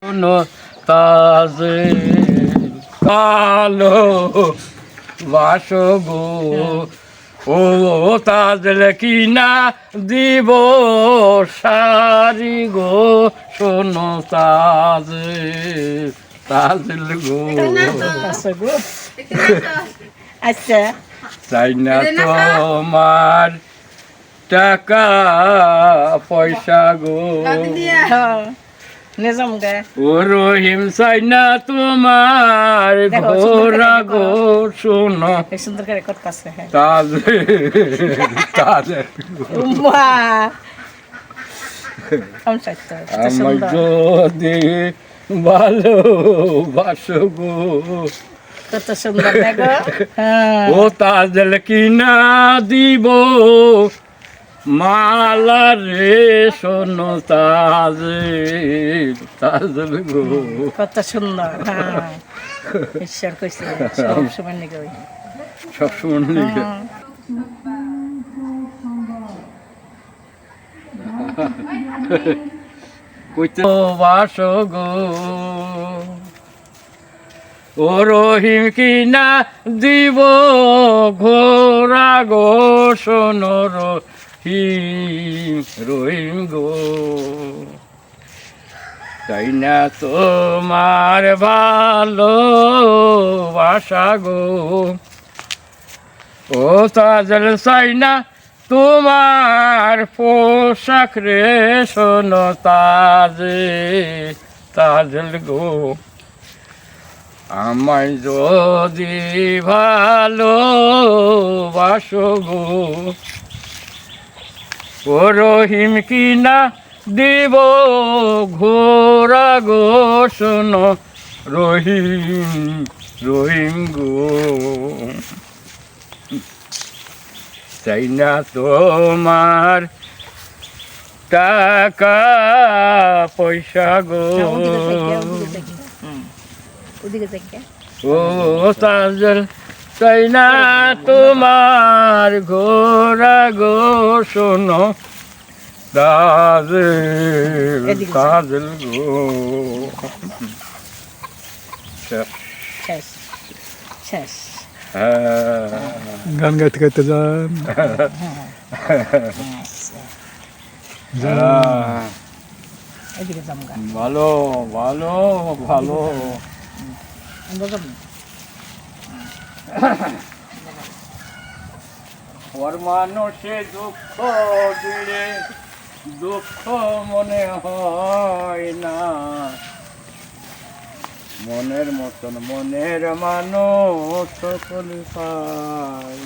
শোনো তাজে কালো বাসো গো ও তাজল কিনা দিব সারি গো শোনো তাজে তাজল গো আচ্ছা চাই না তোমার টাকা পয়সা গো নিজাম গে ও রহিম চাই না তোমার ঘোরা গো শোনো সুন্দর করে করতেছে তাজে তাজে আমার যদি ভালোবাসো গো কত সুন্দর দেখো ও তাজল কিনা দিব মালা রে শোনো তাজে তাজল গো কত সুন্দর হ্যাঁ ঈশ্বর কইছে সব সময় নিকে ওই সবসময় নিকে কইতে বাসো গো ও রহিম কিনা দিব ঘোরা গো শোনো রহিম রহিম গো তাই না তোমার ভালো বাসা গো ও তাজল চাই না তোমার পোশাক রে শোনো তাজে তাজল গো আমায় যদি ভালোবাসো গো ও রহিম কিনা দিব ঘোরা গো শোনো রহিম রহিম গো চাই না তোমার টাকা পয়সা গো ও তাজল চাই না তোমার ঘোরা গো শোনো তাজল তাজল গো শেষ শেষ গান গাইতে গাইতে যান এদিকে যাম গা ভালো ভালো ভালো ওর মানুষে দুঃখ দিলে দুঃখ মনে হয় না মনের মতন মনের মানুষ সকল পায়